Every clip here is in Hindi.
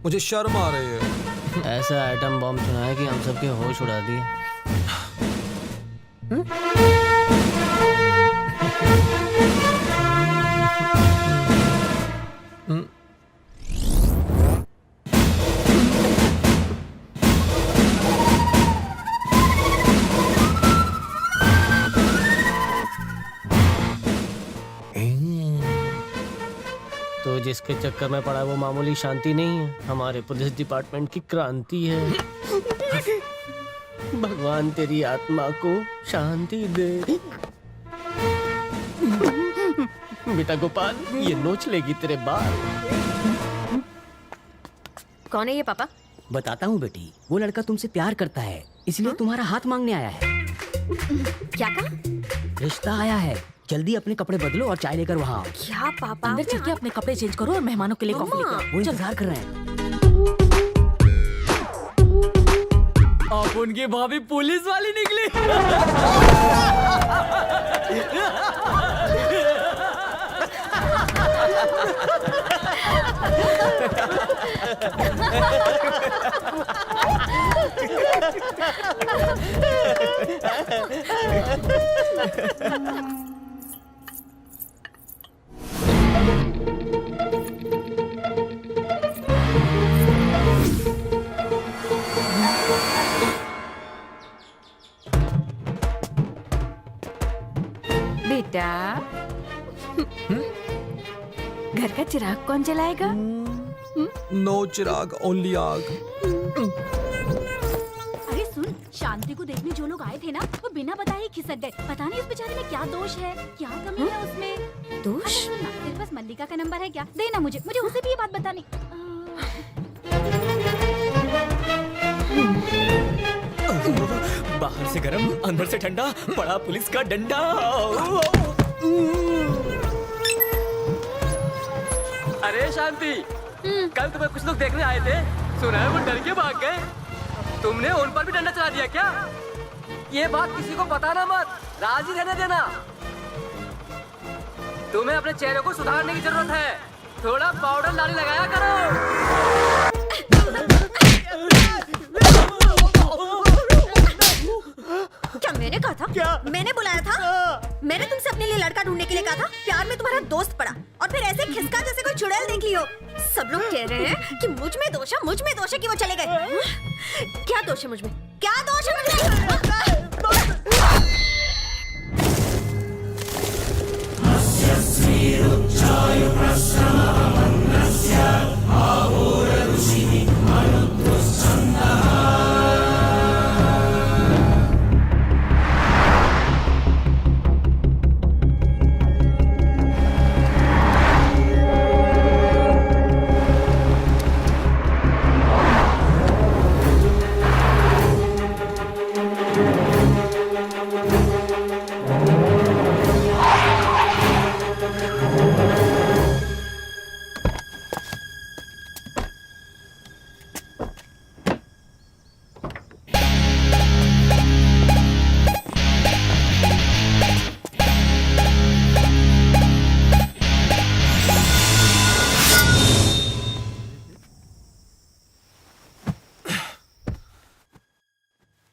मुझे शर्म आ रही है। ऐसा आइटम बॉम्ब सुनाया कि हम सबके होश उड़ा दिए। तो जिसके चक्कर में पड़ा वो मामूली शांति नहीं है, हमारे पुलिस डिपार्टमेंट की क्रांति है। भगवान तेरी आत्मा को शांति दे। बेटा गोपाल, ये नोच लेगी तेरे बाल। कौन है ये पापा? बताता हूँ बेटी, वो लड़का तुमसे प्यार करता है, इसलिए तुम्हारा हाथ मांगने आया है। क्या कहा? रिश्ता आया है, जल्दी अपने कपड़े बदलो और चाय लेकर वहाँ आओ। क्या पापा? अंदर चल के अपने कपड़े चेंज करो और मेहमानों के लिए कॉफी लेकर आओ। वो इंतजार कर रहे हैं। आप उनकी भाभी पुलिस वाली निकली। बेटा, घर का चिराग कौन जलाएगा? नो चिराग, ओनली आग। अरे सुन, शांति को देखने जो लोग आए थे ना, वो बिना बताए ही खिसक गए। पता नहीं उस बेचारे में क्या दोष है, क्या कमी है उसमें। दोष? अच्छा सुन ना, तेरे पास मल्लिका का नंबर है क्या? देना मुझे उसे भी ये बात बतानी। बाहर से गरम, अंदर से ठंडा, पड़ा पुलिस का डंडा। अरे शांति, कल तुम्हें कुछ लोग देखने आए थे, सुना है वो डर के भाग गए। तुमने उन पर भी डंडा चला दिया क्या? ये बात किसी को बताना मत, राजी रहने देना। तुम्हें अपने चेहरे को सुधारने की जरूरत है, थोड़ा पाउडर लाली लगाया करो। क्या मैंने कहा था? क्या? मैंने बुलाया था? मैंने तुमसे अपने लिए लड़का ढूंढने के लिए कहा था? प्यार में तुम्हारा दोस्त पड़ा और फिर ऐसे खिसका जैसे कोई चुड़ैल देख ली हो। सब लोग कह रहे हैं कि मुझ में दोष है कि वो चले गए। क्या दोष है मुझ में? क्या दोष है मुझ में?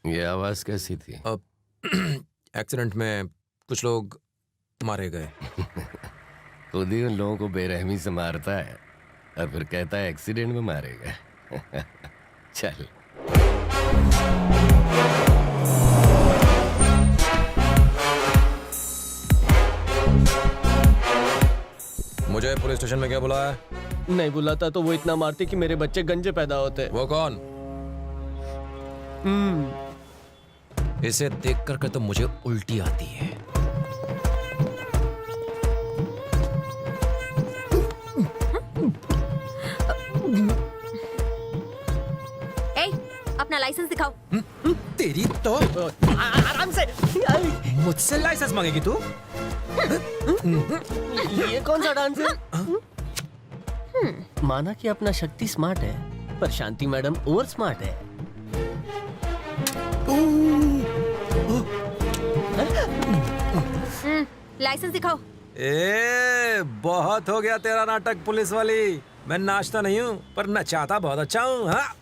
ये आवाज कैसी थी? एक्सीडेंट में कुछ लोग मारे गए। खुद ही उन लोगों को बेरहमी से मारता है और फिर कहता है एक्सीडेंट में मारे गए। चल। मुझे पुलिस स्टेशन में क्या बुलाया? नहीं बुलाता तो वो इतना मारती कि मेरे बच्चे गंजे पैदा होते। वो कौन? इसे देख कर तो मुझे उल्टी आती है। ए, अपना लाइसेंस दिखाओ। तेरी तो आराम से। मुझसे लाइसेंस मांगेगी तू? ये कौन सा डांस है? माना कि अपना शक्ति स्मार्ट है, पर शांति मैडम ओवर स्मार्ट है। लाइसेंस दिखाओ। बहुत हो गया तेरा नाटक पुलिस वाली। मैं नाचता नहीं हूँ पर नचाता बहुत अच्छा हूँ। हाँ?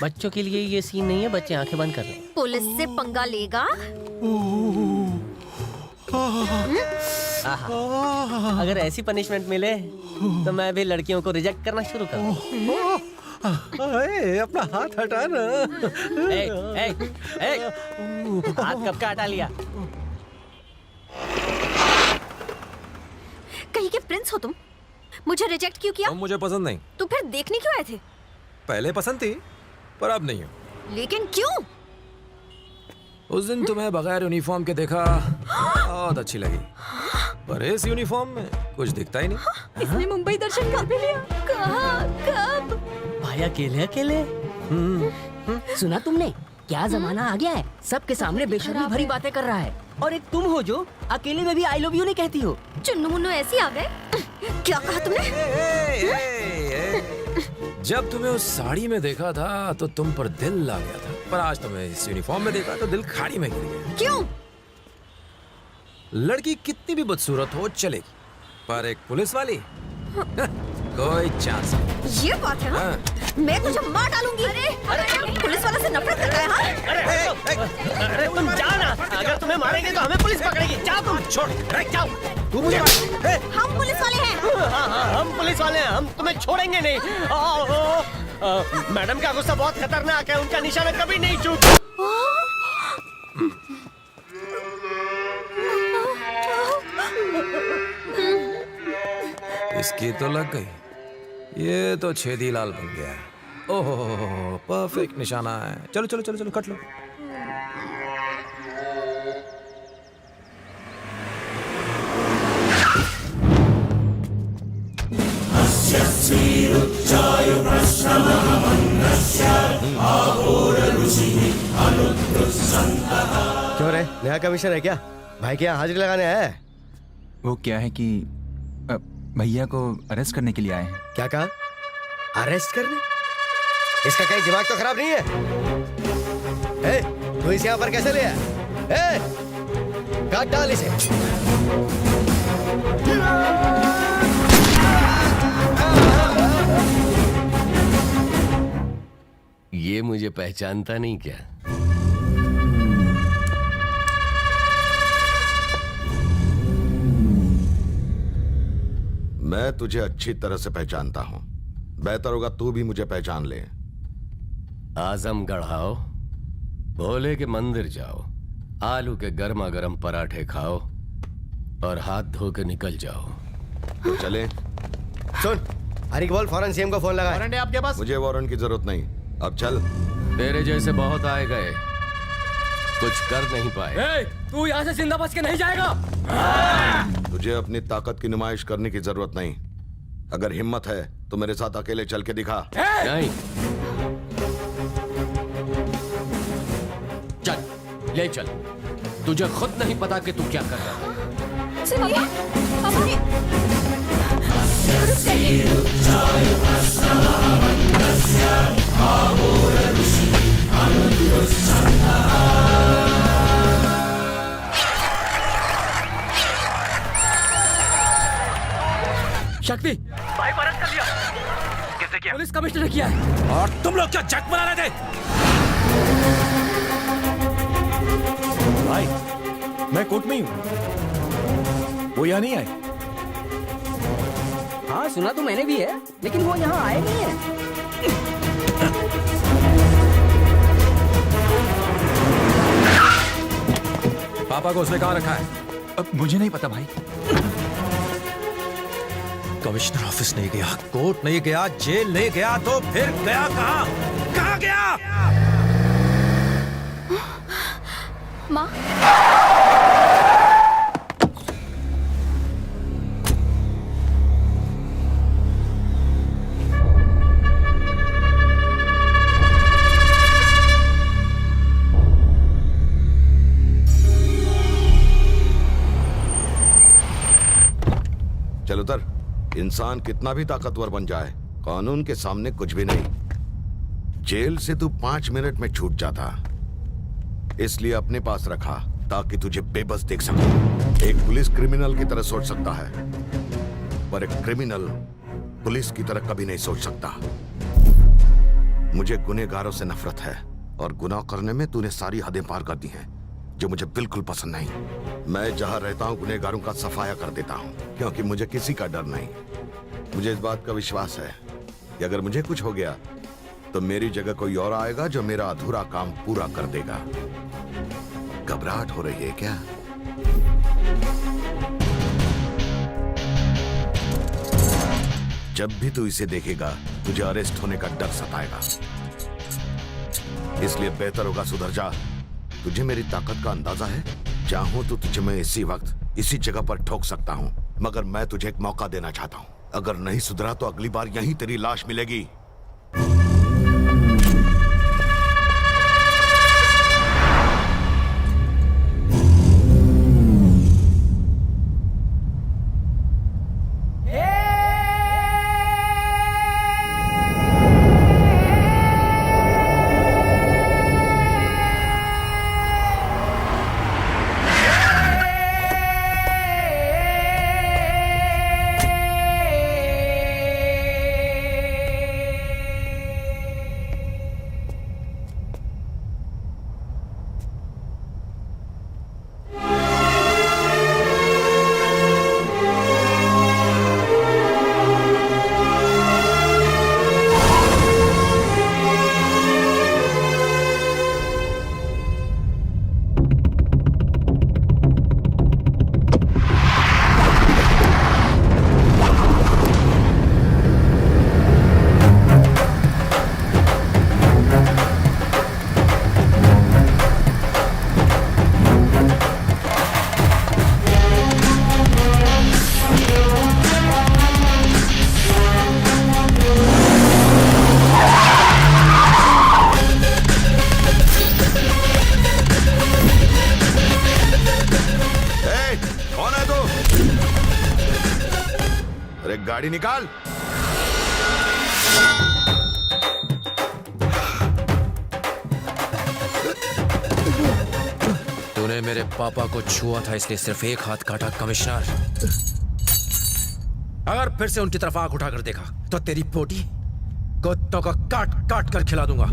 बच्चों के लिए ये सीन नहीं है, बच्चे आंखें बंद कर रहे हैं। पुलिस से पंगा लेगा? अगर ऐसी पनिशमेंट मिले तो मैं भी लड़कियों को रिजेक्ट करना शुरू कर दूं। अपना हाथ हटा ना। ए, ए, ए, हाथ कब का हटा लिया? कहीं के प्रिंस हो तुम? मुझे रिजेक्ट क्यों किया? तुम मुझे पसंद नहीं। तो फिर देखने क्यों आए थे? पहले पसंद थी पर अब नहीं हो। लेकिन क्यों? उस दिन तुम्हें बगैर यूनिफॉर्म के देखा, बहुत अच्छी लगी, पर इस यूनिफॉर्म में कुछ दिखता ही नहीं। इसने मुंबई दर्शन कर भी लिया। कहाँ? कब? भाई अकेले अकेले? सुना तुमने? क्या जमाना आ गया है, सबके सामने बेशर्मी भरी बातें कर रहा है। और एक तुम हो जो अकेले में भी आई लव यू नहीं कहती हो। चुन्नू मुन्नू ऐसे आ गए? क्या कहा तुमने? जब तुम्हें उस साड़ी में देखा था तो तुम पर दिल ला गया था, पर आज तुम्हें इस यूनिफॉर्म में देखा तो दिल खाड़ी में गिर गया। क्यों? लड़की कितनी भी बदसूरत हो चलेगी, पर एक पुलिस वाली कोई चांस नहीं। ये बात है हाँ? मैं तुझे मार डालूंगी। अरे पुलिस वाला से नफरत कर रहा है? अरे तुम जाओ ना, अगर तुम्हें मारेंगे तो हमें पुलिस पकड़ेगी। जाओ तुम, छोड़, जाओ। तू मुझे हम पुलिस वाले हैं। हाँ, हम पुलिस वाले हैं, हम तुम्हें छोड़ेंगे नहीं। मैडम का गुस्सा बहुत खतरनाक है, उनका निशाना कभी नहीं चूक। इसकी तो लग गई, ये तो छेदी लाल बन गया। ओहो, परफेक्ट निशाना है। चलो चलो चलो चलो, कट लो। क्यों रे, नया कमीशन है क्या? भाई के यहाँ हाजिरी लगाने आया है? वो क्या है कि भैया को अरेस्ट करने के लिए आए हैं। क्या कहा? अरेस्ट करने? इसका कहीं दिमाग तो खराब नहीं है? तू इस यहाँ पर कैसे ले आया? काट डाल इसे। ये मुझे पहचानता नहीं क्या? मैं तुझे अच्छी तरह से पहचानता हूं। बेहतर होगा तू भी मुझे पहचान ले। आजमगढ़ आओ, भोले के मंदिर जाओ, आलू के गर्मा गर्म पराठे खाओ और हाथ धो के निकल जाओ। तो चले। सुन, हरी बोल, फौरन सीएम को फोन लगा। वारंट है आपके पास? मुझे वारंट की जरूरत नहीं, अब चल। तेरे जैसे बहुत आए गए, कुछ कर नहीं पाए। तू यहाँ से जिंदा बच के नहीं जाएगा। तुझे अपनी ताकत की नुमाइश करने की जरूरत नहीं। अगर हिम्मत है तो मेरे साथ अकेले चल के दिखा। नहीं, चल, ले चल। तुझे खुद नहीं पता कि तू क्या कर रहा है। सुनिए, शक्ति भाई पर कर दिया। कैसे किया? पुलिस कमिश्नर ने किया है। और तुम लोग क्या जग बना रहे थे? भाई, मैं कोर्ट में ही हूँ, वो यहाँ नहीं आए। हाँ सुना तो मैंने भी है, लेकिन वो यहाँ आए नहीं है। पापा को उसने कहाँ रखा है? अब मुझे नहीं पता भाई। कमिश्नर ऑफिस नहीं गया, कोर्ट नहीं गया, जेल नहीं गया, तो फिर गया कहाँ? कहाँ गया? माँ, चल उतर। इंसान कितना भी ताकतवर बन जाए, कानून के सामने कुछ भी नहीं। जेल से तू 5 मिनट में छूट जाता, इसलिए अपने पास रखा ताकि तुझे बेबस देख सकूं। एक पुलिस क्रिमिनल की तरह सोच सकता है, पर एक क्रिमिनल पुलिस की तरह कभी नहीं सोच सकता। मुझे गुनहगारों से नफरत है और गुनाह करने में तूने सारी हदें पार कर दी हैं, जो मुझे बिल्कुल पसंद नहीं। मैं जहां रहता हूं गुनहगारों का सफाया कर देता हूं, क्योंकि मुझे किसी का डर नहीं। मुझे इस बात का विश्वास है कि अगर मुझे कुछ हो गया तो मेरी जगह कोई और आएगा जो मेरा अधूरा काम पूरा कर देगा। घबराहट हो रही है क्या? जब भी तू इसे देखेगा तुझे अरेस्ट होने का डर सताएगा, इसलिए बेहतर होगा सुधर जा। तुझे मेरी ताकत का अंदाजा है। चाहूं तो तुझे मैं इसी वक्त इसी जगह पर ठोक सकता हूं, मगर मैं तुझे एक मौका देना चाहता हूं। अगर नहीं सुधरा तो अगली बार यहीं तेरी लाश मिलेगी। गाड़ी निकाल। तूने मेरे पापा को छुआ था, इसलिए सिर्फ एक हाथ काटा कमिश्नर। अगर फिर से उनकी तरफ आंख उठाकर देखा तो तेरी पोटी कुत्तों को काट काट कर खिला दूंगा।